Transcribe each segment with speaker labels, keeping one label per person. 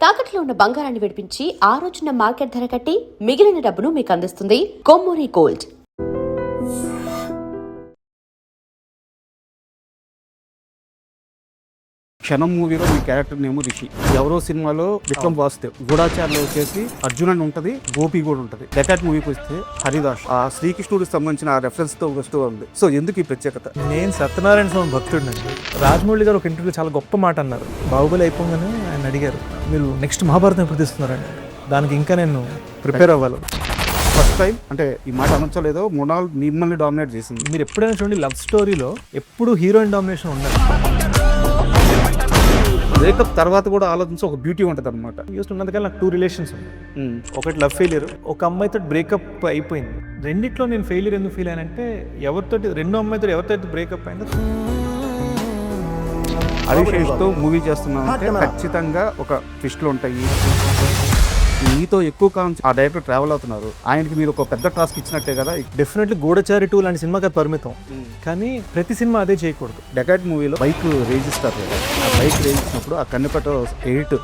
Speaker 1: తాకట్లో ఉన్న బంగారాన్ని విడిపించి ఆ రోజున మార్కెట్ ధర కట్టి మిగిలిన డబ్బును మీకు అందిస్తుంది కొమ్మూరి గోల్డ్.
Speaker 2: క్షణం మూవీలో మీ క్యారెక్టర్ నేమో రిషి. ఎవరో సినిమాలో విక్రమ్ వాసుదేవ్, గూఢాచార్లో వచ్చేసి అర్జున్ అని ఉంటుంది, గోపి కూడా ఉంటుంది. డెకాట్ మూవీకి వస్తే హరిదాస్, ఆ శ్రీకృష్ణుడికి సంబంధించిన ఆ రెఫరెన్స్ తో వస్తూ ఉంది. సో ఎందుకు ఈ ప్రత్యేకత?
Speaker 3: నేను సత్యనారాయణ స్వామి భక్తుడినండి. రాజమౌళి గారు ఒక ఇంటర్వ్యూలో చాలా గొప్ప మాట అన్నారు. బాహుబలి అయిపోగానే ఆయన అడిగారు, మీరు నెక్స్ట్ మహాభారతం ఎప్పుడు తీస్తున్నారండి? దానికి ఇంకా నేను ప్రిపేర్ అవ్వాలి.
Speaker 2: ఫస్ట్ టైం అంటే ఈ మాట అనొచ్చలేదో మృణాల్ మిమ్మల్ని డామినేట్ చేసింది.
Speaker 3: మీరు ఎప్పుడైనా చూడండి, లవ్ స్టోరీలో ఎప్పుడు హీరోయిన్ డామినేషన్ ఉండాలి.
Speaker 2: బ్రేకప్ తర్వాత కూడా ఆలోచించి ఒక బ్యూటీ ఉంటుంది అనమాట.
Speaker 3: యూస్ ఉన్నందుకల్లా నాకు 2 రిలేషన్స్ ఉన్నాయి. ఒకటి లవ్ ఫెయిలియర్, ఒక అమ్మాయితో బ్రేకప్ అయిపోయింది. రెండిట్లో నేను ఫెయిలియర్ ఎందుకు ఫీల్ అయ్యానంటే, రెండో అమ్మాయితో ఎవరితో బ్రేకప్ అయిందో.
Speaker 2: అభిషేక్తో మూవీ చేస్తున్నాం అంటే ఖచ్చితంగా ఒక ట్విస్ట్లు ఉంటాయి. మీతో ఎక్కువ కాలం ఆ డైరెక్టర్ ట్రావెల్ అవుతున్నారు, ఆయనకి మీరు ఒక పెద్ద టాస్క్ ఇచ్చినట్టే కదా.
Speaker 3: డెఫినెట్లీ గూఢచారి 2 లాంటి సినిమాకి అది పరిమితం, కానీ ప్రతి సినిమా అదే చేయకూడదు.
Speaker 2: డెకాట్ మూవీలో బైక్ రేజ్ ఇస్తారు కదా, ఆ బైక్ రేజ్ ఇచ్చినప్పుడు ఆ కన్నెపట 8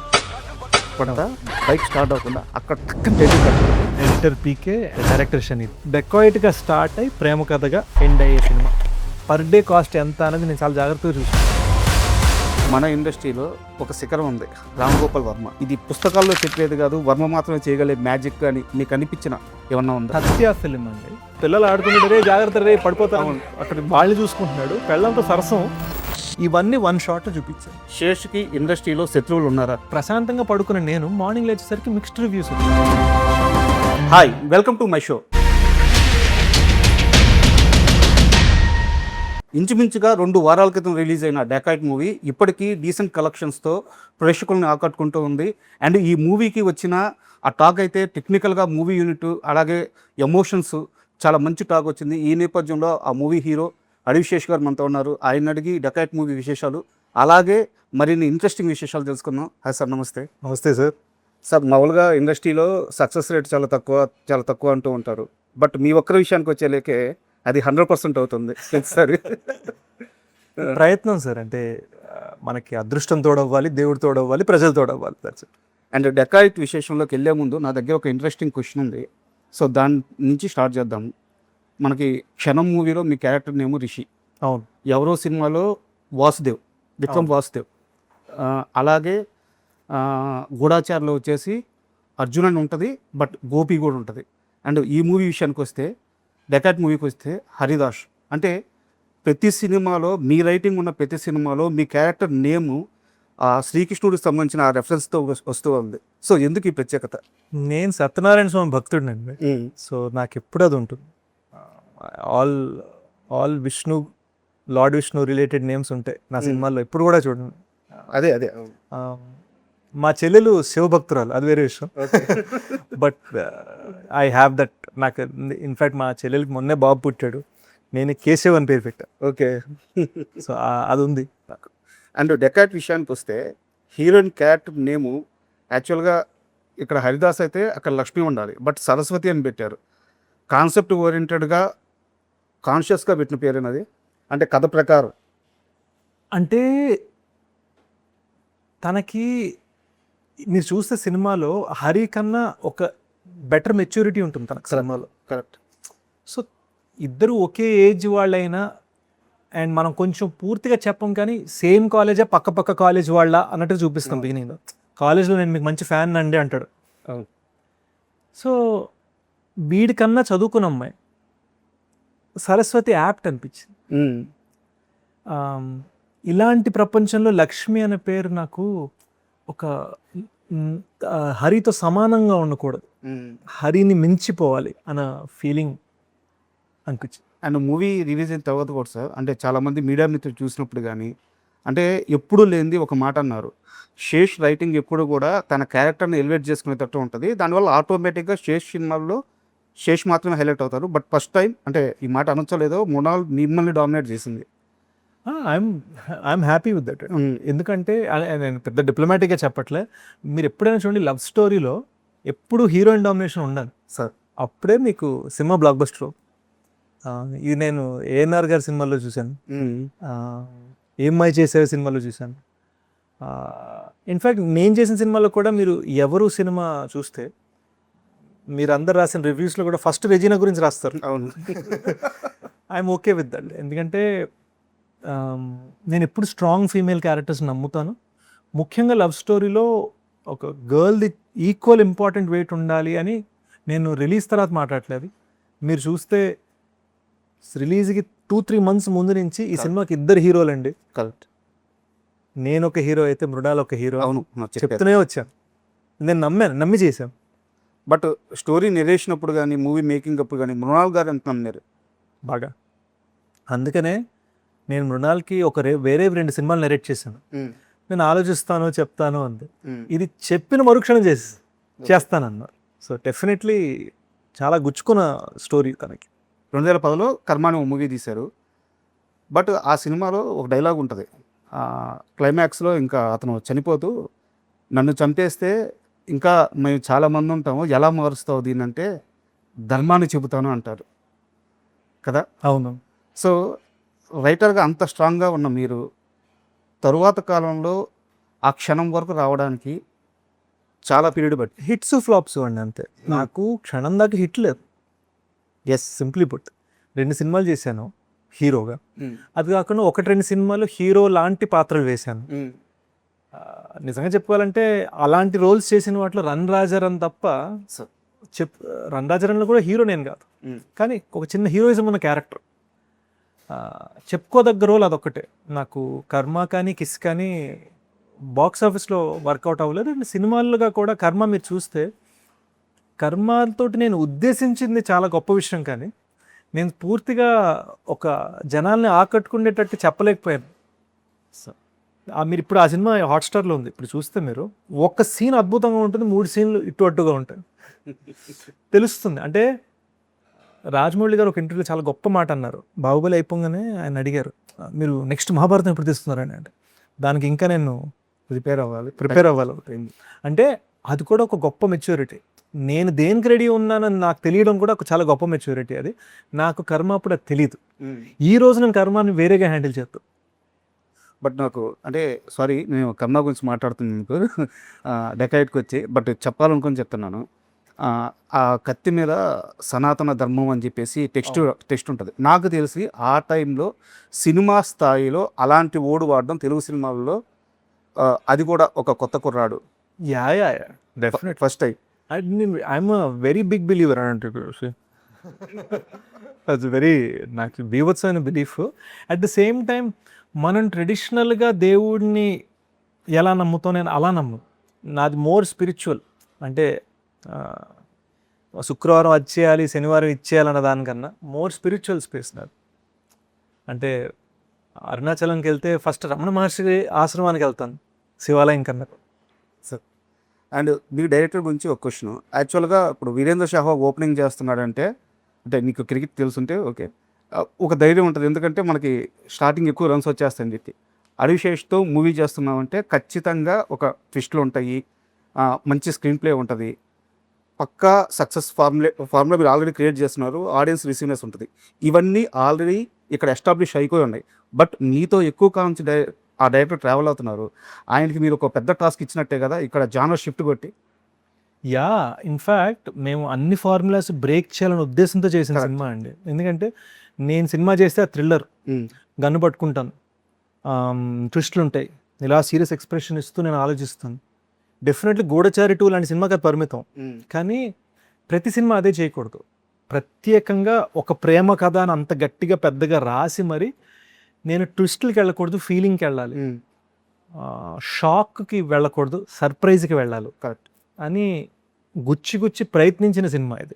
Speaker 2: పడతా బైక్ స్టార్ట్ అవ్వకుండా అక్కడ
Speaker 3: ఎడిటర్ పీకే, డైరెక్టర్ శని. డెకాయిట్గా స్టార్ట్ అయ్యి ప్రేమ కథగా ఎండ్ అయ్యే సినిమా. పర్ డే కాస్ట్ ఎంత అనేది నేను చాలా జాగ్రత్తగా చూసాను.
Speaker 2: మన ఇండస్ట్రీలో ఒక శిఖరం ఉంది, రామ్ గోపాల్ వర్మ. ఇది పుస్తకాల్లో చెప్పేది కాదు, వర్మ మాత్రమే చేయగలే మ్యాజిక్ అని మీకు అనిపించిన ఏమన్నా ఉందా?
Speaker 3: సత్య ఫిలిం అండి. పిల్లలు ఆడుకుంటే రే జాగ్రత్త రే పడిపోతాను, అక్కడ వాళ్ళు చూసుకుంటున్నాడు, పెళ్ళంతో సరసం. ఇవన్నీ 1 షాట్ చూపించాను.
Speaker 2: శేష్కి ఇండస్ట్రీలో శత్రువులు ఉన్నారా?
Speaker 3: ప్రశాంతంగా పడుకున్న నేను మార్నింగ్ లేచేసరికి mixed reviews.
Speaker 2: Hi, welcome to my show. ఇంచుమించుగా 2 వారాల క్రితం రిలీజ్ అయిన డెకాట్ మూవీ ఇప్పటికీ డీసెంట్ కలెక్షన్స్తో ప్రేక్షకులను ఆకట్టుకుంటూ ఉంది. అండ్ ఈ మూవీకి వచ్చిన ఆ టాక్ అయితే టెక్నికల్గా మూవీ యూనిట్, అలాగే ఎమోషన్స్ చాలా మంచి టాక్ వచ్చింది. ఈ నేపథ్యంలో ఆ మూవీ హీరో అడివిశేష్ గారు మనతో ఉన్నారు. ఆయన అడిగి డెకాట్ మూవీ విశేషాలు, అలాగే మరిన్ని ఇంట్రెస్టింగ్ విశేషాలు తెలుసుకుందాం. హాయ్ సార్, నమస్తే.
Speaker 3: నమస్తే సార్.
Speaker 2: సార్, మామూలుగా ఇండస్ట్రీలో సక్సెస్ రేట్ చాలా తక్కువ అంటూ ఉంటారు. బట్ మీ ఒక్కరి విషయానికి వచ్చేలేకే అది 100% అవుతుంది సరే.
Speaker 3: ప్రయత్నం సార్, అంటే మనకి అదృష్టం తోడవ్వాలి, దేవుడు తోడవ్వాలి, ప్రజలు తోడవ్వాలి.
Speaker 2: అండ్ డెకాయిట్ విశేషంలోకి వెళ్ళే ముందు నా దగ్గర ఒక ఇంట్రెస్టింగ్ క్వశ్చన్ ఉంది. సో దాని నుంచి స్టార్ట్ చేద్దాం. మనకి క్షణం మూవీలో మీ క్యారెక్టర్ నేమో రిషి.
Speaker 3: అవును.
Speaker 2: ఎవరో సినిమాలో వాసుదేవ్, విక్రమ్ వాసుదేవ్. అలాగే గూఢాచార్లో వచ్చేసి అర్జున్ అని ఉంటుంది, బట్ గోపి కూడా ఉంటుంది. అండ్ ఈ మూవీ విషయానికి వస్తే, డెకాట్ మూవీకి వస్తే హరిదాస్. అంటే ప్రతి సినిమాలో మీ రైటింగ్ ఉన్న ప్రతి సినిమాలో మీ క్యారెక్టర్ నేము శ్రీకృష్ణుడికి సంబంధించిన ఆ రెఫరెన్స్తో వస్తూ ఉంది. సో ఎందుకు ఈ ప్రత్యేకత?
Speaker 3: నేను సత్యనారాయణ స్వామి భక్తుడినండి. సో నాకు ఎప్పుడు అది ఉంటుంది. All Vishnu, lord Vishnu related names ఉంటాయి నా సినిమాల్లో. ఎప్పుడు కూడా చూడండి.
Speaker 2: అదే
Speaker 3: మా చెల్లెలు శివభక్తురాలు, అది వేరే విషయం. But I have that. నాకు ఇన్ఫ్యాక్ట్ మా చెల్లెలకి మొన్నే బాబు పుట్టాడు, నేను కేశవ్ అని పేరు పెట్టా.
Speaker 2: ఓకే.
Speaker 3: సో అది ఉంది నాకు.
Speaker 2: అండ్ డెకాట్ విషయానికి వస్తే హీరోయిన్ క్యారెక్టర్ నేము యాక్చువల్గా ఇక్కడ హరిదాస్ అయితే అక్కడ లక్ష్మి ఉండాలి, బట్ సరస్వతి అని పెట్టారు. కాన్సెప్ట్ ఓరియంటెడ్గా కాన్షియస్గా పెట్టిన పేరేనది, అంటే కథ ప్రకారం.
Speaker 3: అంటే తనకి మీరు చూస్తే సినిమాలో హరి కన్నా ఒక బెటర్ మెచ్యూరిటీ ఉంటుంది తనకు సినిమాలో.
Speaker 2: కరెక్ట్.
Speaker 3: సో ఇద్దరు ఒకే ఏజ్ వాళ్ళైనా, అండ్ మనం కొంచెం పూర్తిగా చెప్పం కానీ సేమ్ కాలేజే, పక్క కాలేజ్ వాళ్ళ అన్నట్టు చూపిస్తాం. బిగినింగ్లో కాలేజ్లో నేను మీకు మంచి ఫ్యాన్ అండి అంటాడు. సో వీడికన్నా చదువుకున్న అమ్మాయి సరస్వతి యాప్ట్ అనిపించింది. ఇలాంటి ప్రపంచంలో లక్ష్మి అనే పేరు నాకు ఒక హరితో సమానంగా ఉండకూడదు, హరిని మించిపోవాలి అన్న ఫీలింగ్ అనిపించింది.
Speaker 2: అండ్ మూవీ రిలీజ్ అయిన తర్వాత కూడా సార్, అంటే చాలామంది మీడియా మిత్రులు చూసినప్పుడు కానీ, అంటే ఎప్పుడు లేనిది ఒక మాట అన్నారు, శేష్ రైటింగ్ ఎప్పుడు కూడా తన క్యారెక్టర్ని ఎలివేట్ చేసుకునేటట్టు ఉంటుంది. దానివల్ల ఆటోమేటిక్గా శేష్ సినిమాల్లో శేష్ మాత్రమే హైలైట్ అవుతారు. బట్ ఫస్ట్ టైం, అంటే ఈ మాట అనొచ్చలేదో మృణాల్ మిమ్మల్ని డామినేట్ చేసింది.
Speaker 3: I'm happy with that. ఎందుకంటే నేను పెద్ద డిప్లొమాటిక్గా చెప్పట్లే. మీరు ఎప్పుడైనా చూడండి, లవ్ స్టోరీలో ఎప్పుడు హీరోయిన్ డామినేషన్ ఉండాలి
Speaker 2: సార్,
Speaker 3: అప్పుడే మీకు సినిమా బ్లాక్ బస్టర్. ఇది నేను ఏఎన్ఆర్ గారి సినిమాలో చూశాను, ఏమ్మాయి చేసే సినిమాలో చూశాను, ఇన్ఫ్యాక్ట్ నేను చేసిన సినిమాలో కూడా మీరు ఎవరు సినిమా చూస్తే మీరు అందరు రాసిన రివ్యూస్లో కూడా ఫస్ట్ రెజీనా గురించి రాస్తారు.
Speaker 2: అవును.
Speaker 3: I'm okay with that. ఎందుకంటే నేను ఎప్పుడు స్ట్రాంగ్ ఫీమేల్ క్యారెక్టర్స్ నమ్ముతాను. ముఖ్యంగా లవ్ స్టోరీలో ఒక గర్ల్ది ఈక్వల్ ఇంపార్టెంట్ వెయిట్ ఉండాలి అని నేను రిలీజ్ తర్వాత మాట్లాడలేదు. మీరు చూస్తే రిలీజ్కి 2-3 months ముందు నుంచి ఈ సినిమాకి 2 హీరోలు అండి.
Speaker 2: కరెక్ట్.
Speaker 3: నేను ఒక హీరో అయితే మృణాల్ ఒక హీరో.
Speaker 2: అవును, నాకు చెప్పారు.
Speaker 3: చెప్తూనే వచ్చాను. నేను నమ్మి చేశాను.
Speaker 2: బట్ స్టోరీ నెరేషన్ అప్పుడు కానీ మూవీ మేకింగ్ అప్పుడు కానీ మృణాల్ గారు ఎంత నమ్మారు
Speaker 3: బాగా. అందుకనే నేను మృణాల్కి వేరే 2 సినిమాలు నెరేట్ చేశాను. నేను ఆలోచిస్తాను చెప్తాను అంది. ఇది చెప్పిన మరుక్షణం చేస్తానన్నారు. సో డెఫినెట్లీ చాలా గుచ్చుకున్న స్టోరీ తనకి.
Speaker 2: 2010లో కర్మ అనే మూవీ తీశారు. బట్ ఆ సినిమాలో ఒక డైలాగ్ ఉంటుంది. క్లైమాక్స్లో ఇంకా అతను చనిపోతూ నన్ను చంపేస్తే ఇంకా మేము చాలామంది ఉంటాము, ఎలా మారుస్తావు దీన్ని అంటే ధర్మాన్ని చెబుతాను అంటారు కదా.
Speaker 3: అవును.
Speaker 2: సో రైటర్గా అంత స్ట్రాంగ్గా ఉన్న మీరు తరువాత కాలంలో ఆ క్షణం వరకు రావడానికి చాలా పీరియడ్ బట్టి
Speaker 3: హిట్స్ ఫ్లాప్స్ అండి అంతే. నాకు క్షణం దాకా హిట్ లేదు. ఎస్, సింప్లీ పుట్ 2 సినిమాలు చేశాను హీరోగా. అది కాకుండా 1-2 సినిమాలు హీరో లాంటి పాత్రలు వేశాను. నిజంగా చెప్పుకోవాలంటే అలాంటి రోల్స్ చేసిన వాటిలో రన్ రాజారన్ తప్ప రన్ రాజారన్లో కూడా హీరో నేను కాదు, కానీ ఒక చిన్న హీరోయిజం ఉన్న క్యారెక్టర్. చెప్పుకోదగ్గ రోల్ అదొక్కటే. నాకు కర్మ కానీ కిస్ కానీ బాక్స్ ఆఫీస్లో వర్కౌట్ అవ్వలేదు. అండ్ సినిమాలుగా కూడా కర్మ మీరు చూస్తే కర్మతో నేను ఉద్దేశించింది చాలా గొప్ప విషయం, కానీ నేను పూర్తిగా ఒక జనాల్ని ఆకట్టుకునేటట్టు చెప్పలేకపోయాను. మీరు ఇప్పుడు ఆ సినిమా హాట్స్టార్లో ఉంది. ఇప్పుడు చూస్తే మీరు ఒక్క సీన్ అద్భుతంగా ఉంటుంది, 3 సీన్లు ఇటు అట్టుగా ఉంటాయి. తెలుస్తుంది. అంటే రాజమౌళి గారు ఒక ఇంటర్వ్యూలో చాలా గొప్ప మాట అన్నారు. బాహుబలి అయిపోగానే ఆయన అడిగారు, మీరు నెక్స్ట్ మహాభారతం ఎప్పుడు తీస్తున్నారని. అంటే దానికి ఇంకా నేను ప్రిపేర్ అవ్వాలి. అంటే అది కూడా ఒక గొప్ప మెచ్యూరిటీ. నేను దేనికి రెడీ ఉన్నానని నాకు తెలియడం కూడా ఒక చాలా గొప్ప మెచ్యూరిటీ. అది నాకు కర్మ అప్పుడు అది తెలియదు. ఈ రోజు నేను కర్మని వేరేగా హ్యాండిల్ చేస్తాను.
Speaker 2: బట్ నాకు అంటే సారీ, నేను కర్మ గురించి మాట్లాడుతున్నాను మీకు డెకాయిట్కి వచ్చి, బట్ చెప్పాలనుకొని చెప్తున్నాను. ఆ కత్తి మీద సనాతన ధర్మం అని చెప్పేసి టెక్స్ట్ ఉంటుంది. నాకు తెలిసి ఆ టైంలో సినిమా స్థాయిలో అలాంటి ఓడు వాడడం తెలుగు సినిమాల్లో అది కూడా ఒక కొత్త కుర్రాడు.
Speaker 3: Yeah definite
Speaker 2: first time.
Speaker 3: I'm very big believer అంటే అది వెరీ నాకు బీభత్సమైన belief. At the same time మనం ట్రెడిషనల్గా దేవుడిని ఎలా నమ్ముతాం, నేను అలా నాది మోర్ స్పిరిచువల్. అంటే శుక్రవారం అది చేయాలి, శనివారం ఇచ్చేయాలన్న దానికన్నా మోర్ స్పిరిచువల్ స్పేస్ నాది. అంటే అరుణాచలంకి వెళ్తే ఫస్ట్ రమణ మహర్షి ఆశ్రమానికి వెళ్తాను, శివాలయం కన్నా.
Speaker 2: అండ్ మీ డైరెక్టర్ గురించి ఒక క్వశ్చన్. యాక్చువల్గా ఇప్పుడు వీరేంద్ర సెహ్వాగ్ ఓపెనింగ్ చేస్తున్నాడంటే, అంటే నీకు క్రికెట్ తెలుసుంటే ఓకే, ఒక ధైర్యం ఉంటుంది. ఎందుకంటే మనకి స్టార్టింగ్ ఎక్కువ రన్స్ వచ్చేస్తాయని చెప్పి. అడివిశేష్తో మూవీ చేస్తున్నామంటే ఖచ్చితంగా ఒక ట్విస్ట్లు ఉంటాయి, మంచి స్క్రీన్ ప్లే ఉంటుంది, పక్కా సక్సెస్ ఫార్ములా మీరు ఆల్రెడీ క్రియేట్ చేస్తున్నారు, ఆడియన్స్ రిసీవ్నెస్ ఉంటుంది. ఇవన్నీ ఆల్రెడీ ఇక్కడ ఎస్టాబ్లిష్ అయిపోయి ఉన్నాయి. బట్ మీతో ఎక్కువ కాలం నుంచి ఆ డైరెక్టర్ ట్రావెల్ అవుతున్నారు. ఆయనకి మీరు ఒక పెద్ద టాస్క్ ఇచ్చినట్టే కదా ఇక్కడ జానర్ షిఫ్ట్ కొట్టి.
Speaker 3: యా, ఇన్ఫ్యాక్ట్ మేము అన్ని ఫార్ములాస్ బ్రేక్ చేయాలనే ఉద్దేశంతో చేసిన సినిమా అండి. ఎందుకంటే నేను సినిమా చేస్తే ఆ థ్రిల్లర్, గన్ను పట్టుకుంటాను, ట్విస్ట్లు ఉంటాయి, ఇలా సీరియస్ ఎక్స్ప్రెషన్ ఇస్తూ నేను ఆలోచిస్తాను. డెఫినెట్లీ గూఢచారి 2 లాంటి సినిమాకి అది పరిమితం, కానీ ప్రతి సినిమా అదే చేయకూడదు. ప్రత్యేకంగా ఒక ప్రేమ కథ అని అంత గట్టిగా పెద్దగా రాసి మరి నేను ట్విస్ట్లకి వెళ్ళకూడదు, ఫీలింగ్కి వెళ్ళాలి, షాక్కి వెళ్ళకూడదు, సర్ప్రైజ్కి వెళ్ళాలి
Speaker 2: కరెక్ట్
Speaker 3: అని గుచ్చి ప్రయత్నించిన సినిమా ఇది.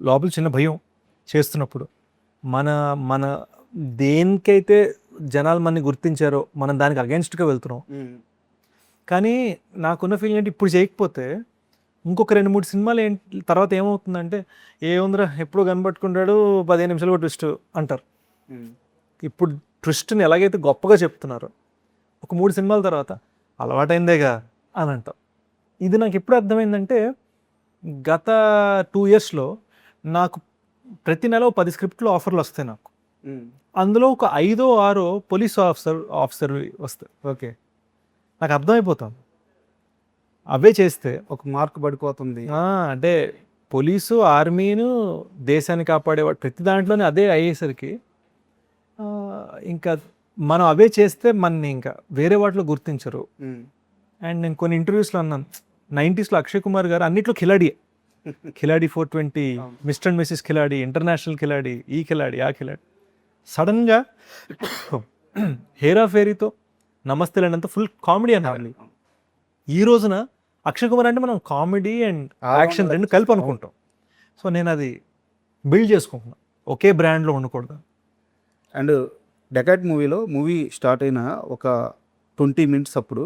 Speaker 3: లోపల చిన్న భయం చేస్తున్నప్పుడు మన దేనికైతే జనాలు మనని గుర్తించారో మనం దానికి అగెన్స్ట్గా వెళ్తున్నాం. కానీ నాకున్న ఫీలింగ్ అంటే ఇప్పుడు చేయకపోతే ఇంకొక 2-3 సినిమాలు తర్వాత ఏమవుతుందంటే, ఏముందిరా ఎప్పుడు కనబట్టుకుంటాడు 15 నిమిషాలు ట్విస్ట్ అంటారు. ఇప్పుడు ట్విస్ట్ని ఎలాగైతే గొప్పగా చెప్తున్నారో ఒక 3 సినిమాల తర్వాత అలవాటైందేగా అని అంటాం. ఇది నాకు ఎప్పుడు అర్థమైందంటే, గత 2 yearsలో నాకు ప్రతి నెల 10 స్క్రిప్ట్లు ఆఫర్లు వస్తాయి నాకు. అందులో ఒక 5 or 6 పోలీస్ ఆఫీసర్ వస్తారు.
Speaker 2: ఓకే,
Speaker 3: నాకు అర్థమైపోతాను అవే చేస్తే.
Speaker 2: ఒక మార్క్ పడిపోతుంది.
Speaker 3: అంటే పోలీసు, ఆర్మీను, దేశాన్ని కాపాడేవాడు ప్రతి దాంట్లోనే అదే అయ్యేసరికి ఇంకా మనం అవే చేస్తే మనని ఇంకా వేరే వాటిలో గుర్తించరు. అండ్ నేను కొన్ని ఇంటర్వ్యూస్లో అన్నాను, 90s అక్షయ్ కుమార్ గారు అన్నిట్లో Khiladi 420, mister and missus Khiladi, international Khiladi, ఈ ఖిలాడి, ఆ ఖిలాడి. సడన్గా హేరా ఫేరీతో నమస్తేలంతా ఫుల్ కామెడీ అనాలి. ఈ రోజున అక్షయ్ కుమార్ అంటే మనం కామెడీ అండ్ యాక్షన్ రెండు కలిపి అనుకుంటాం. సో నేను అది బిల్డ్ చేసుకుంటున్నాను, ఒకే బ్రాండ్లో ఉండకూడదు.
Speaker 2: అండ్ డెకాట్ మూవీ స్టార్ట్ అయిన ఒక 20 minutes అప్పుడు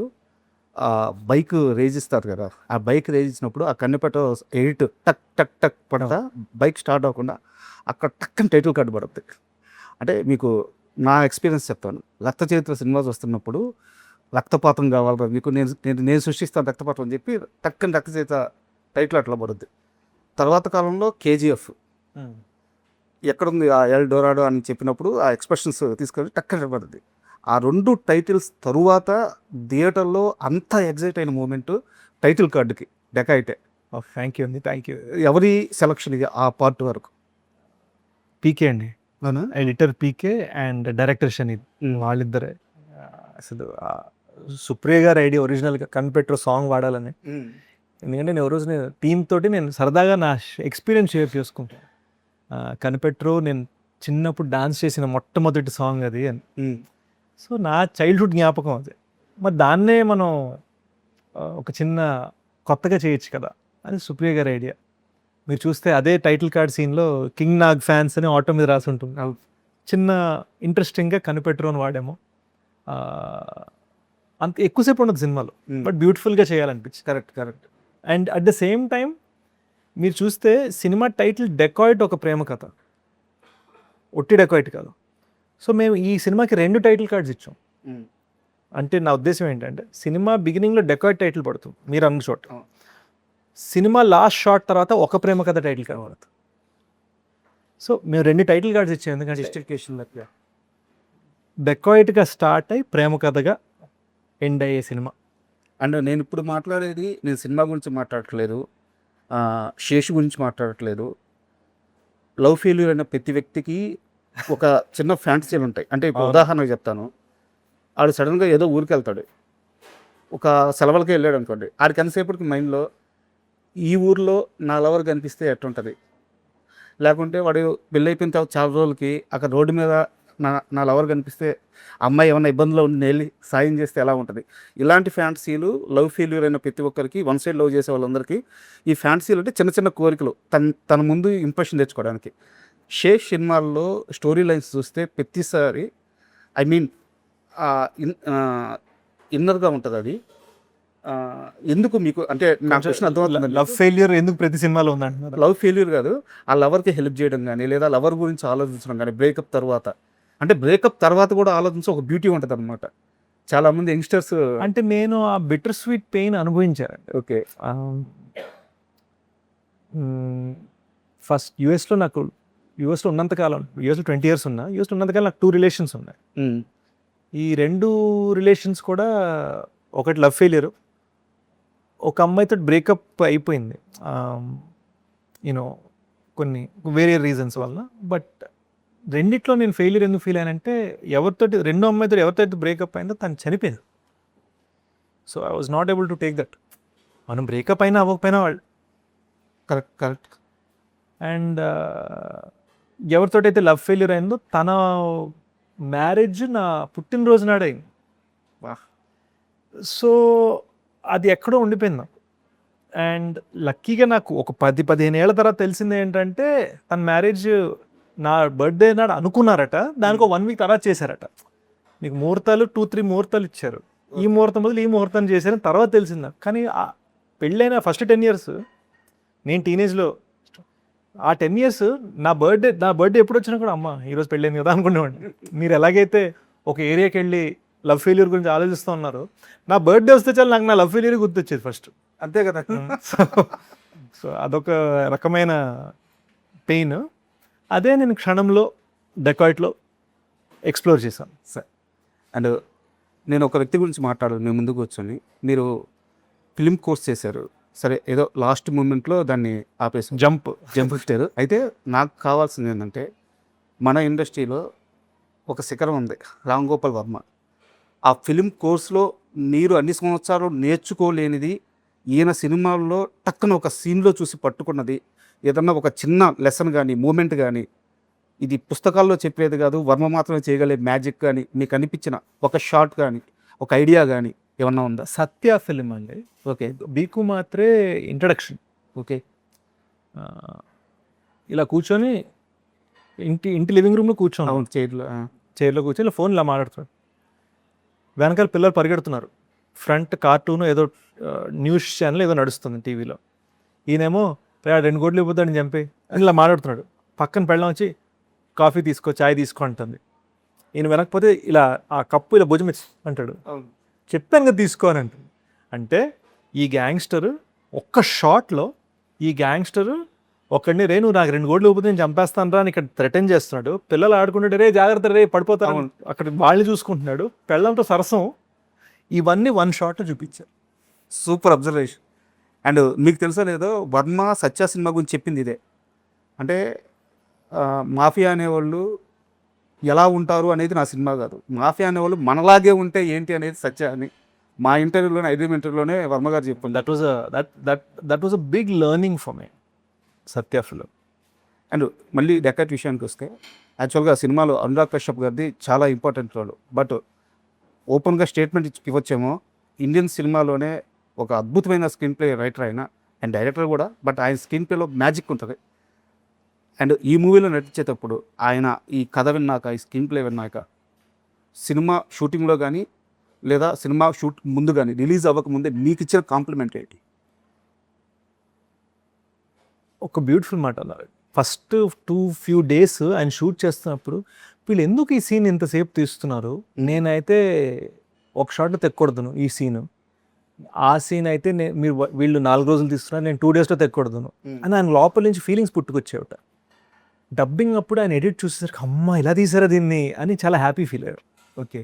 Speaker 2: ఆ బైక్ రేజ్ ఇస్తారు కదా, ఆ బైక్ రేజ్ ఇచ్చినప్పుడు ఆ కన్నెపేట 8 టక్ టక్ టక్ పడతా బైక్ స్టార్ట్ అవ్వకుండా అక్కడ టక్కని టైటిల్ కార్డు పడుతుంది. అంటే మీకు నా ఎక్స్పీరియన్స్ చెప్తాను. రక్త చరిత్ర సినిమా చూస్తున్నప్పుడు రక్తపాతం కావాలి మీకు, నేను సృష్టిస్తాను రక్తపాతం అని చెప్పి టక్కని రక్త చరిత్ర టైటిల్ అట్లా పడుద్ది. తర్వాత కాలంలో KGF ఎక్కడుంది ఆ ఎల్ డోరాడో అని చెప్పినప్పుడు ఆ ఎక్స్ప్రెషన్స్ తీసుకొని టక్కన పడుతుంది. ఆ 2 టైటిల్స్ తరువాత థియేటర్లో అంత ఎగ్జైట్ అయిన మూమెంట్ టైటిల్ కార్డుకి డెకాయిటే.
Speaker 3: థ్యాంక్ యూ అండి, థ్యాంక్ యూ.
Speaker 2: ఎవరి సెలక్షన్ ఇది ఆ పార్ట్ వరకు?
Speaker 3: పీకే అండి, ఎడిటర్ పీకే అండ్ డైరెక్టర్ షనీద్, వాళ్ళిద్దరే. అసలు సుప్రియ గారి ఐడియా ఒరిజినల్గా కనిపెట్టు సాంగ్ వాడాలని. ఎందుకంటే నేను రోజు టీమ్ తోటి నేను సరదాగా నా ఎక్స్పీరియన్స్ షేర్ చేసుకుంటాను. కనిపెట్టు నేను చిన్నప్పుడు డాన్స్ చేసిన మొట్టమొదటి సాంగ్ అది అని. సో నా చైల్డ్హుడ్ జ్ఞాపకం అది. మరి దాన్నే మనం ఒక చిన్న కొత్తగా చేయొచ్చు కదా అని సుప్రియ గారి ఐడియా. మీరు చూస్తే అదే టైటిల్ కార్డ్ సీన్లో కింగ్ నాగ్ ఫ్యాన్స్ అని ఆటో మీద రాసి ఉంటుంది. చిన్న ఇంట్రెస్టింగ్గా కనిపెట్టు అని వాడేమో. అంత ఎక్కువసేపు ఉండదు సినిమాలో, బట్ బ్యూటిఫుల్గా చేయాలనిపించి.
Speaker 2: Correct.
Speaker 3: And at the same time మీరు చూస్తే సినిమా టైటిల్ డెకాయిట్ ఒక ప్రేమ కథ, ఒట్టి డెకాయిట్ కాదు. సో మేము ఈ సినిమాకి 2 టైటిల్ కార్డ్స్ ఇచ్చాం. అంటే నా ఉద్దేశం ఏంటంటే సినిమా బిగినింగ్లో డెకాయిట్ టైటిల్ పడుతుంది మీరు అన్న చోట, సినిమా లాస్ట్ షాట్ తర్వాత ఒక ప్రేమ కథ టైటిల్ కార్డ్ పడుతుంది. సో మేము 2 టైటిల్ కార్డ్స్ ఇచ్చాం, ఎందుకంటే
Speaker 2: జస్టిఫికేషన్
Speaker 3: డెకాయిట్గా స్టార్ట్ అయ్యి ప్రేమ కథగా ఎండ్ అయ్యే సినిమా.
Speaker 2: అండ్ నేను ఇప్పుడు మాట్లాడేది నేను సినిమా గురించి మాట్లాడట్లేదు, శేషు గురించి మాట్లాడట్లేదు. లవ్ ఫెయిల్యూర్ అయిన ప్రతి వ్యక్తికి ఒక చిన్న ఫ్యాంటసీలు ఉంటాయి. అంటే ఇప్పుడు ఉదాహరణకు చెప్తాను, ఆడు సడన్గా ఏదో ఊరికి వెళ్తాడు, ఒక సెలవులకి వెళ్ళాడు అనుకోండి, ఆడికి ఎంతసేపటికి మైండ్లో ఈ ఊర్లో నా లవర్ కనిపిస్తే ఎట్టుంటుంది, లేకుంటే వాడు పెళ్ళి అయిపోయిన తర్వాత చాలా రోజులకి అక్కడ రోడ్డు మీద నా లవర్ కనిపిస్తే అమ్మాయి ఏమైనా ఇబ్బందులో ఉండి వెళ్ళి సాయం చేస్తే ఎలా ఉంటుంది. ఇలాంటి ఫ్యాంటసీలు లవ్ ఫెయిల్యూర్ అయిన ప్రతి ఒక్కరికి, వన్ సైడ్ లవ్ చేసే వాళ్ళందరికీ ఈ ఫ్యాంటసీలు అంటే చిన్న చిన్న కోరికలు తన ముందు ఇంప్రెషన్ తెచ్చుకోవడానికి. షేష్ సినిమాల్లో స్టోరీ లైన్స్ చూస్తే ప్రతిసారి ఇన్నర్గా ఉంటుంది అది. ఎందుకు మీకు అంటే నాకు ప్రశ్న అర్థమవుతుంది,
Speaker 3: లవ్ ఫెయిల్యూర్ ఎందుకు ప్రతి సినిమాలో ఉందంటున్నారు?
Speaker 2: లవ్ ఫెయిల్యూర్ కాదు, ఆ లవర్కి హెల్ప్ చేయడం కానీ లేదా లవర్ గురించి ఆలోచించడం కానీ, బ్రేకప్ తర్వాత అంటే బ్రేకప్ తర్వాత కూడా ఆలోచించి ఒక బ్యూటీ ఉంటుంది అనమాట. చాలామంది యంగ్స్టర్స్
Speaker 3: అంటే నేను ఆ బిటర్ స్వీట్ పెయిన్ అనుభవించాను.
Speaker 2: ఓకే,
Speaker 3: ఫస్ట్ యూఎస్లో ఉన్నంతకాలం, యూఎస్లో 20 years ఉన్నా, యూఎస్లో ఉన్నంతకాలం నాకు 2 relations ఉన్నాయి. ఈ 2 relations కూడా ఒకటి లవ్ ఫెయిల్యూర్, ఒక అమ్మాయితో బ్రేకప్ అయిపోయింది యూనో కొన్ని వేరే రీజన్స్ వల్ల. బట్ రెండిట్లో నేను ఫెయిల్యూర్ ఎందుకు ఫీల్ అయ్యానంటే రెండో అమ్మాయితో ఎవరితో బ్రేకప్ అయిందో తను చనిపోయింది. So I was not able to take that. మనం బ్రేకప్ అయినా అవ్వకపోయినా వాళ్ళు
Speaker 2: కరెక్ట్.
Speaker 3: అండ్ ఎవరితోటైతే లవ్ ఫెయిల్యూర్ అయిందో తన మ్యారేజ్ నా పుట్టినరోజు నాడు అయింది. సో అది ఎక్కడో ఉండిపోయింది. అండ్ లక్కీగా నాకు ఒక 10-15 ఏళ్ల తర్వాత తెలిసింది ఏంటంటే తన మ్యారేజ్ నా బర్త్డే నాడు అనుకున్నారట, దానికి 1 week తర్వాత చేశారట. మీకు ముహూర్తాలు 2-3 ముహూర్తాలు ఇచ్చారు, ఈ ముహూర్తం బదులు ఈ ముహూర్తం చేశారని తర్వాత తెలిసింది నాకు. కానీ పెళ్ళైన ఫస్ట్ 10 years నేను టీనేజ్లో, ఆ 10 years నా బర్త్డే ఎప్పుడు వచ్చినా కూడా అమ్మ ఈరోజు పెళ్ళైంది కదా అనుకునేవాడిని. మీరు ఎలాగైతే ఒక ఏరియాకి వెళ్ళి లవ్ ఫెయిల్యూర్ గురించి ఆలోచిస్తూ ఉన్నారు, నా బర్త్డే వస్తే చాలు నాకు నా లవ్ ఫెయిల్యూర్ గుర్తొచ్చేది ఫస్ట్.
Speaker 2: అంతే కదా.
Speaker 3: సో అదొక రకమైన పెయిన్. అదే నేను క్షణంలో డెకాయిట్లో ఎక్స్ప్లోర్ చేశాను.
Speaker 2: అండ్ నేను ఒక వ్యక్తి గురించి మాట్లాడాలి మీ ముందుకు వచ్చి. మీరు ఫిలిం కోర్స్ చేశారు, సరే ఏదో లాస్ట్ మూమెంట్లో దాన్ని ఆపేసి జంప్ ఇచ్చారు. అయితే నాకు కావాల్సింది ఏంటంటే మన ఇండస్ట్రీలో ఒక శిఖరం ఉంది, రామ్ గోపాల్ వర్మ. ఆ ఫిలిం కోర్స్లో మీరు అన్ని సంవత్సరాలు నేర్చుకోలేనిది ఈయన సినిమాల్లో టక్కున ఒక సీన్లో చూసి పట్టుకున్నది, ఏదన్నా ఒక చిన్న లెసన్ కానీ మూమెంట్ కానీ, ఇది పుస్తకాల్లో చెప్పేది కాదు, వర్మ మాత్రమే చేయగలే మ్యాజిక్ కానీ మీకు అనిపించిన ఒక షార్ట్ కానీ ఒక ఐడియా కానీ ఏమన్నా ఉందా?
Speaker 3: సత్య ఫిలిం అండి.
Speaker 2: ఓకే.
Speaker 3: బీకు మాత్రే ఇంట్రడక్షన్.
Speaker 2: ఓకే.
Speaker 3: ఇలా కూర్చొని ఇంటి లివింగ్ రూమ్లో కూర్చోను,
Speaker 2: అవును,
Speaker 3: చైర్లో కూర్చొని ఇలా ఫోన్ ఇలా మాట్లాడుతున్నాడు. వెనకాల పిల్లలు పరిగెడుతున్నారు, ఫ్రంట్ కార్టూన్ ఏదో న్యూస్ ఛానల్ ఏదో నడుస్తుంది టీవీలో. ఈయనేమో 2 కోట్లు ఇవ్వద్దని చంపి అని ఇలా మాట్లాడుతున్నాడు. పక్కన పెళ్ళం వచ్చి కాఫీ తీసుకో, చాయ్ తీసుకో అంటుంది. ఈయన వెనకపోతే ఇలా ఆ కప్పు ఇలా భుజం అంటాడు, చెప్పాను కదా తీసుకో అని అంటుంది. అంటే ఈ గ్యాంగ్స్టర్ ఒక్క షాట్లో ఈ గ్యాంగ్స్టర్ ఒకడిని రే నువ్వు నాకు 2 కోట్లు ఇవ్వకపోతే నేను చంపేస్తాను రా అని ఇక్కడ థ్రెటన్ చేస్తున్నాడు. పిల్లలు ఆడుకుంటాడు, రే జాగ్రత్త రే పడిపోతాను, అక్కడ వాళ్ళని చూసుకుంటున్నాడు, పెళ్ళంతో సరసం. ఇవన్నీ 1 షాట్లో చూపించారు.
Speaker 2: Super observation. అండ్ మీకు తెలుసా లేదో వర్మ సత్య సినిమా గురించి చెప్పింది ఇదే. అంటే మాఫియా అనేవాళ్ళు ఎలా ఉంటారు అనేది నా సినిమా కాదు, మాఫియా అనేవాళ్ళు మనలాగే ఉంటే ఏంటి అనేది సత్య అని మా ఇంటర్వ్యూలోనే 5 ఇంటర్వ్యూలోనే వర్మ గారు చెప్పింది.
Speaker 3: That was a big learning for me Satya film.
Speaker 2: And మళ్ళీ డెకట్ విషయానికి వస్తే యాక్చువల్గా సినిమాలో అనురాగ్ కశ్యప్ గారిది చాలా ఇంపార్టెంట్ రోల్. బట్ ఓపెన్గా స్టేట్మెంట్ ఇవ్వచ్చేమో, ఇండియన్ సినిమాలోనే ఒక అద్భుతమైన స్క్రీన్ ప్లే రైటర్ అయినా అండ్ డైరెక్టర్ కూడా. బట్ ఆయన స్క్రీన్ ప్లేలో మ్యాజిక్ ఉంటుంది. అండ్ ఈ మూవీలో నటించేటప్పుడు ఆయన ఈ కథ విన్నాక, ఈ స్క్రీన్ ప్లే విన్నాక, సినిమా షూటింగ్లో కానీ లేదా సినిమా షూట్ ముందు కానీ, రిలీజ్ అవ్వకముందే మీకు ఇచ్చిన కాంప్లిమెంట్ ఏంటి?
Speaker 3: ఒక బ్యూటిఫుల్ మాట అన్నారు. ఫస్ట్ ఫ్యూ డేస్ ఆయన షూట్ చేస్తున్నప్పుడు వీళ్ళు ఎందుకు ఈ సీన్ ఇంతసేపు తీస్తున్నారు, నేనైతే ఒక షాట్లో తెక్కకూడదును ఈ సీను, ఆ సీన్ అయితే వీళ్ళు 4 రోజులు తీస్తున్నారు, నేను 2 డేస్లో తెక్కకూడదును అని ఆయన లోపల నుంచి ఫీలింగ్స్ పుట్టుకొచ్చేవట. డబ్బింగ్ అప్పుడు ఆయన ఎడిట్ చూసేసరికి అమ్మ ఇలా తీసారా దీన్ని అని చాలా హ్యాపీ ఫీల్ అయ్యారు. ఓకే,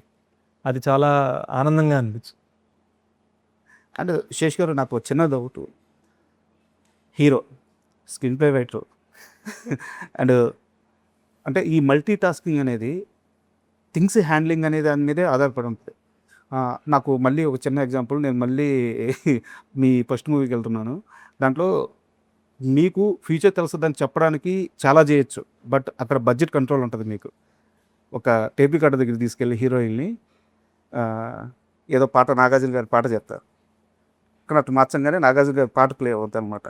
Speaker 3: అది చాలా ఆనందంగా అనిపించింది.
Speaker 2: అండ్ శేష్ గారు, నాకు చిన్న doubt. Hero, screen play writer and అంటే ఈ మల్టీ టాస్కింగ్ అనేది, థింగ్స్ హ్యాండ్లింగ్ అనే దాని మీదే ఆధారపడి ఉంటుంది. నాకు మళ్ళీ ఒక చిన్న ఎగ్జాంపుల్, నేను మళ్ళీ మీ ఫస్ట్ మూవీకి వెళ్తున్నాను. దాంట్లో మీకు ఫ్యూచర్ తెలుస్తుందని చెప్పడానికి చాలా చేయొచ్చు, బట్ అక్కడ బడ్జెట్ కంట్రోల్ ఉంటుంది. మీకు ఒక టేప్ రికార్డర్ దగ్గర తీసుకెళ్ళి హీరోయిన్ని ఏదో పాట, నాగార్జున గారి పాట చెప్తారు, కానీ అటు మార్చంగానే నాగార్జున గారి పాట ప్లే అవుతుంది అనమాట.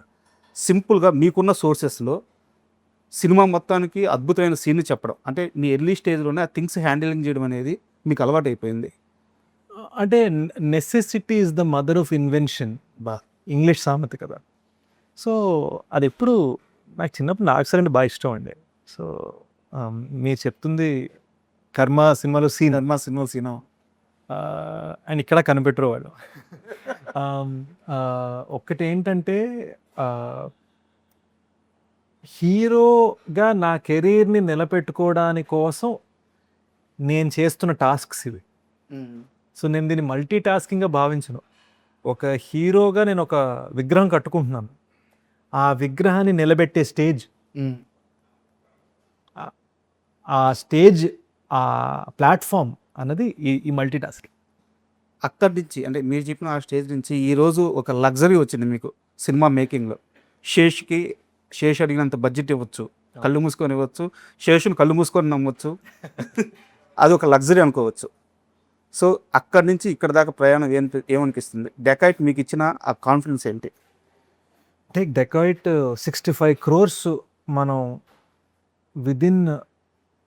Speaker 2: సింపుల్గా మీకున్న సోర్సెస్లో సినిమా మొత్తానికి అద్భుతమైన సీన్ చెప్పడం, అంటే మీ ఎర్లీ స్టేజ్లోనే ఆ థింగ్స్ హ్యాండిలింగ్ చేయడం అనేది మీకు అలవాటు అయిపోయింది.
Speaker 3: అంటే necessity is the mother of invention, English సామెత కదా. సో అది ఎప్పుడు నాకు చిన్నప్పుడు నాకు సరే బాగా ఇష్టం అండి. సో మీరు చెప్తుంది కర్మ సినిమాలో సీన్ అండ్ ఇక్కడ కనిపెట్టరు వాళ్ళు. ఒక్కటి ఏంటంటే హీరోగా నా కెరీర్ని నిలబెట్టుకోవడానికి కోసం నేను చేస్తున్న టాస్క్స్ ఇవి. సో నేను దీన్ని మల్టీ టాస్కింగ్గా భావించను. ఒక హీరోగా నేను ఒక విగ్రహం కట్టుకుంటున్నాను, ఆ విగ్రహాన్ని నిలబెట్టే స్టేజ్, ఆ స్టేజ్, ఆ ప్లాట్ఫామ్ అన్నది ఈ మల్టీ టాస్కింగ్.
Speaker 2: అక్కడి నుంచి, అంటే మీరు చెప్పిన ఆ స్టేజ్ నుంచి ఈరోజు ఒక లగ్జరీ వచ్చింది మీకు సినిమా మేకింగ్లో. శేష్ అడిగినంత బడ్జెట్ ఇవ్వచ్చు, కళ్ళు మూసుకొని ఇవ్వచ్చు, శేషుని కళ్ళు మూసుకొని నమ్మవచ్చు, అది ఒక లగ్జరీ అనుకోవచ్చు. సో అక్కడి నుంచి ఇక్కడ దాకా ప్రయాణం ఏమనిపిస్తుంది? డెకాయిట్ మీకు ఇచ్చిన ఆ కాన్ఫిడెన్స్ ఏంటి?
Speaker 3: టేక్ డెకాయిట్ 65 crores మనం within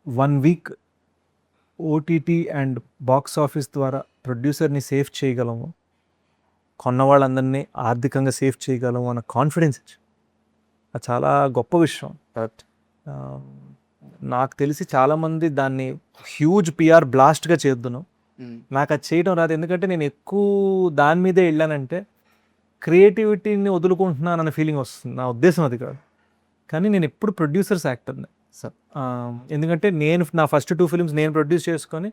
Speaker 3: 1 week OTT and box office ద్వారా ప్రొడ్యూసర్ని సేఫ్ చేయగలము, కొన్న వాళ్ళందరినీ ఆర్థికంగా సేఫ్ చేయగలము అన్న కాన్ఫిడెన్స్ అది చాలా గొప్ప విషయం.
Speaker 2: కరెక్ట్.
Speaker 3: నాకు తెలిసి చాలామంది దాన్ని హ్యూజ్ పిఆర్ బ్లాస్ట్గా చేద్దును, నాకు అది చేయడం రాదు. ఎందుకంటే నేను ఎక్కువ దాని మీదే వెళ్ళానంటే క్రియేటివిటీని వదులుకుంటున్నాను అన్న ఫీలింగ్ వస్తుంది. నా ఉద్దేశం అది కాదు, కానీ నేను ఎప్పుడు ప్రొడ్యూసర్స్ యాక్టర్ని.
Speaker 2: సార్.
Speaker 3: ఎందుకంటే నేను నా ఫస్ట్ 2 ఫిల్మ్స్ నేను ప్రొడ్యూస్ చేసుకొని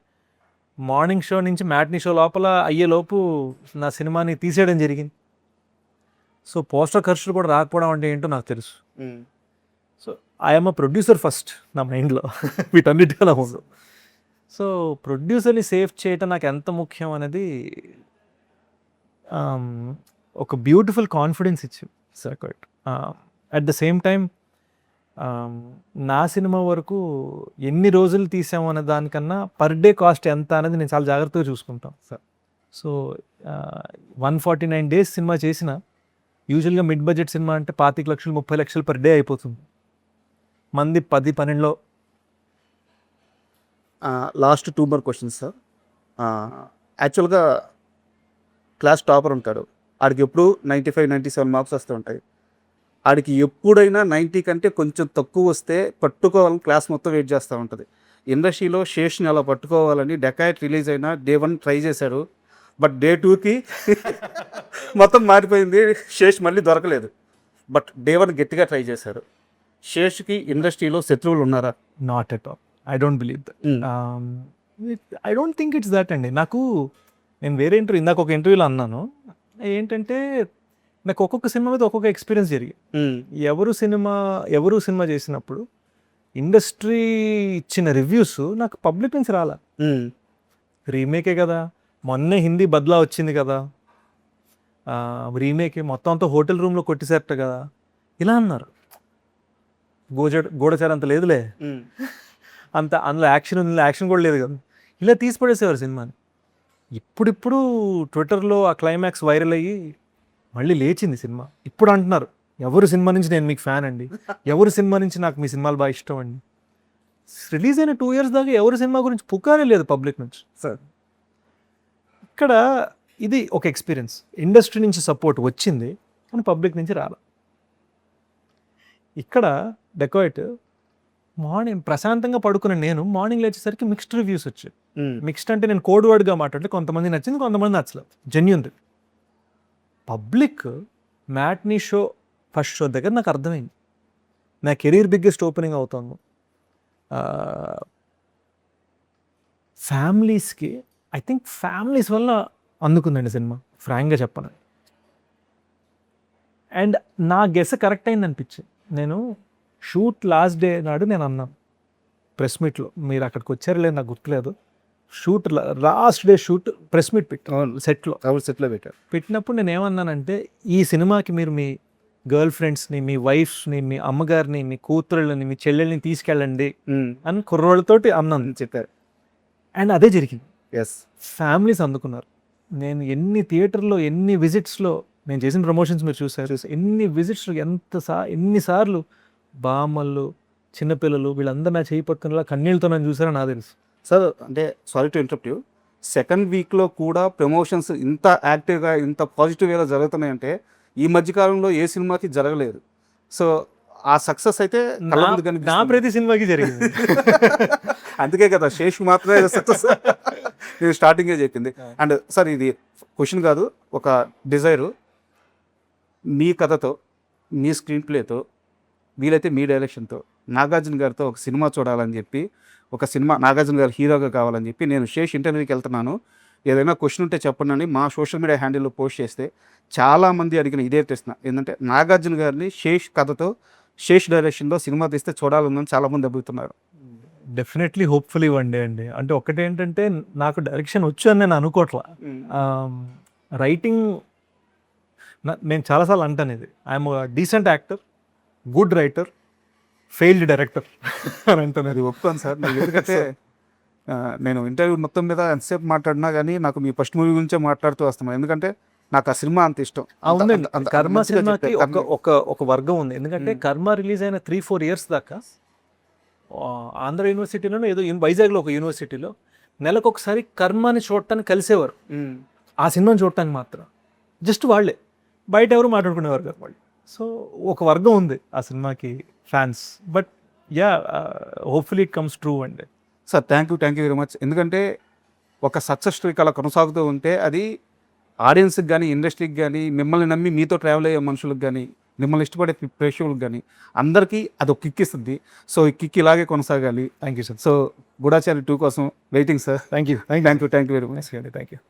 Speaker 3: మార్నింగ్ షో నుంచి మ్యాట్నీ షో లోపల అయ్యేలోపు నా సినిమాని తీసేయడం జరిగింది. సో పోస్టర్ ఖర్చులు కూడా రాకపోవడం అంటే ఏంటో నాకు తెలుసు. So I'm a producer first నా మైండ్లో వీటన్నిటికీ ముందు. సో ప్రొడ్యూసర్ని సేవ్ చేయటం నాకు ఎంత ముఖ్యం అనేది ఒక బ్యూటిఫుల్ కాన్ఫిడెన్స్ ఇచ్చింది sir. At the same time నా సినిమా వరకు ఎన్ని రోజులు తీసాము అనే దానికన్నా పర్ డే కాస్ట్ ఎంత అనేది నేను చాలా జాగ్రత్తగా చూసుకుంటాను సార్. సో 149 days సినిమా చేసిన యూజువల్గా మిడ్ బడ్జెట్ సినిమా అంటే 25 లక్షలు 30 లక్షలు పర్ డే అయిపోతుంది. మంది 10-12.
Speaker 2: Last 2 more questions sir. యాక్చువల్గా క్లాస్ టాపర్ ఉంటాడు, ఆడికి ఎప్పుడు 95-97 మార్క్స్ వస్తూ ఉంటాయి. ఆడికి ఎప్పుడైనా 90 కంటే కొంచెం తక్కువ వస్తే పట్టుకోవాలని క్లాస్ మొత్తం వెయిట్ చేస్తూ ఉంటుంది. ఇండస్ట్రీలో శేష్ని అలా పట్టుకోవాలని డెకాయిట్ రిలీజ్ అయినా డే 1 ట్రై చేశాడు, బట్ డే 2కి మొత్తం మారిపోయింది. శేష్ మళ్ళీ దొరకలేదు, బట్ డే 1 గట్టిగా ట్రై చేశారు. శేష్కి ఇండస్ట్రీలో శత్రువులు ఉన్నారా?
Speaker 3: Not at all. I don't believe that. I don't think it's that అండి. నేను వేరే ఇందాక ఒక ఇంటర్వ్యూలో అన్నాను ఏంటంటే నాకు ఒక్కొక్క సినిమా మీద ఒక్కొక్క ఎక్స్పీరియన్స్ జరిగింది. ఎవరు సినిమా చేసినప్పుడు ఇండస్ట్రీ ఇచ్చిన రివ్యూస్ నాకు పబ్లిక్ నుంచి రాలా. రీమేకే కదా, మొన్నే హిందీ బద్లా వచ్చింది కదా, రీమేకే మొత్తం అంతా హోటల్ రూమ్లో కొట్టిసేరట కదా, ఇలా అన్నారు. గూఢచారి అంత లేదులే, అంత అందులో యాక్షన్ కూడా లేదు కదా, ఇలా తీసి పడేసేవారు సినిమాని. ఇప్పుడు ట్విట్టర్లో ఆ క్లైమాక్స్ వైరల్ అయ్యి మళ్ళీ లేచింది సినిమా. ఇప్పుడు అంటున్నారు ఎవరు సినిమా నుంచి నేను మీకు ఫ్యాన్ అండి, ఎవరు సినిమా నుంచి నాకు మీ సినిమాలు బాగా ఇష్టం అండి. రిలీజ్ అయిన 2 years దాకా ఎవరు సినిమా గురించి పుకారే లేదు పబ్లిక్ నుంచి సార్. ఇక్కడ ఇది ఒక ఎక్స్పీరియన్స్. ఇండస్ట్రీ నుంచి సపోర్ట్ వచ్చింది కానీ పబ్లిక్ నుంచి రాలా. ఇక్కడ డెకాయిట్ మార్నింగ్ ప్రశాంతంగా పడుకున్న నేను మార్నింగ్ లేచేసరికి మిక్స్డ్ రివ్యూస్ వచ్చాయి. మిక్స్డ్ అంటే నేను కోడ్ వర్డ్గా మాట్లాడితే కొంతమంది నచ్చింది, కొంతమంది నచ్చలేదు. Genuine public matinee show first show దగ్గర నాకు అర్థమైంది నా కెరీర్ బిగ్గెస్ట్ ఓపెనింగ్ అవుతాను. ఫ్యామిలీస్కి ఐ థింక్ ఫ్యామిలీస్ వల్ల అందుకుందండి సినిమా, ఫ్రాంక్గా చెప్పను. అండ్ నా గెస్ కరెక్ట్ అయింది అనిపించింది. నేను షూట్ లాస్ట్ డే నాడు నేను అన్నాను ప్రెస్ మీట్లో, మీరు అక్కడికి వచ్చారు లేదు నాకు గుర్తులేదు, shoot last day shoot press meet పెట్టాను సెట్లో పెట్టినప్పుడు నేను ఏమన్నానంటే ఈ సినిమాకి మీరు మీ గర్ల్ ఫ్రెండ్స్ని, మీ వైఫ్స్ని, మీ అమ్మగారిని, మీ కూతుళ్ళని, మీ చెల్లెల్ని తీసుకెళ్ళండి అని కుర్రోళ్ళతోటి అన్నాను చెప్పారు. అండ్ అదే జరిగింది. ఫ్యామిలీస్ అందుకున్నారు. నేను ఎన్ని థియేటర్లో ఎన్ని విజిట్స్లో నేను చేసిన ప్రమోషన్స్ మీరు చూసారు, ఎన్ని విజిట్స్లో ఎన్నిసార్లు బామ్మలు చిన్నపిల్లలు వీళ్ళందరూ నా చేయి పట్టుకునేలా కన్నీళ్ళతో నన్ను చూసారో నాకు తెలుసు
Speaker 2: సార్. అంటే sorry to interrupt you, second వీక్లో కూడా ప్రమోషన్స్ ఇంత యాక్టివ్గా ఇంత పాజిటివ్ వేలో జరుగుతున్నాయంటే ఈ మధ్యకాలంలో ఏ సినిమాకి జరగలేదు. సో ఆ సక్సెస్ అయితే
Speaker 3: నా ప్రతి సినిమాకి జరిగింది.
Speaker 2: అందుకే కదా శేష్ మాత్రమే సక్సెస్ నేను స్టార్టింగే చెప్పింది. అండ్ సార్ ఇది క్వశ్చన్ కాదు, ఒక డిజైరు. మీ కథతో, మీ స్క్రీన్ ప్లేతో, వీలైతే మీ డైరెక్షన్తో నాగార్జున గారితో ఒక సినిమా చూడాలని చెప్పి, ఒక సినిమా నాగార్జున గారు హీరోగా కావాలని చెప్పి నేను శేష్ ఇంటర్వ్యూకి వెళ్తున్నాను, ఏదైనా క్వశ్చన్ ఉంటే చెప్పండి అని మా సోషల్ మీడియా హ్యాండిల్లో పోస్ట్ చేస్తే చాలామంది అడిగిన ఇదే ప్రశ్న ఏంటంటే నాగార్జున గారిని శేష్ కథతో శేష్ డైరెక్షన్లో సినిమా తీస్తే చూడాలని చాలామంది అడుగుతున్నారు.
Speaker 3: డెఫినెట్లీ హోప్ఫుల్లీ వన్ డే అండి. అంటే ఒకటేంటంటే నాకు డైరెక్షన్ వచ్చు అని నేను అనుకోవట్లా. రైటింగ్ నేను చాలాసార్లు అంటాను, ఇది I'm decent actor, good writer, failed director అని అంటాను.
Speaker 2: అది ఒప్పుకోను సార్. ఎందుకంటే నేను ఇంటర్వ్యూ మొత్తం మీద ఎంతసేపు మాట్లాడినా కానీ నాకు మీ ఫస్ట్ మూవీ గురించే మాట్లాడుతూ వస్తున్నాను, ఎందుకంటే నాకు ఆ సినిమా అంత ఇష్టం.
Speaker 3: అవునండి, కర్మ సినిమాకి ఒక వర్గం ఉంది. ఎందుకంటే కర్మ రిలీజ్ అయిన 3-4 years దాకా ఆంధ్ర యూనివర్సిటీలోనో ఏదో వైజాగ్లో ఒక యూనివర్సిటీలో నెలకు ఒకసారి కర్మని చూడటానికి కలిసేవారు, ఆ సినిమాని చూడటానికి మాత్రం. జస్ట్ వాళ్ళే, బయట ఎవరు మాట్లాడుకునేవారు కాదు వాళ్ళు. సో ఒక వర్గం ఉంది ఆ సినిమాకి fans. But yeah, hopefully it comes true అండి.
Speaker 2: Sir thank you very much. ఎందుకంటే ఒక సక్సెస్ స్టోరీకి అలా కొనసాగుతూ ఉంటే అది ఆడియన్స్కి కానీ, ఇండస్ట్రీకి కానీ, మిమ్మల్ని నమ్మి మీతో ట్రావెల్ అయ్యే మనుషులకు కానీ మిమ్మల్ని ఇష్టపడే ప్రేక్షకులకు కానీ అందరికీ అది ఒక కిక్ ఇస్తుంది. సో ఈ కిక్ ఇలాగే కొనసాగాలి.
Speaker 3: Thank you sir.
Speaker 2: సో గూఢాచారి 2 కోసం waiting sir.
Speaker 3: Thank you
Speaker 2: thank you very much.
Speaker 3: Thank you.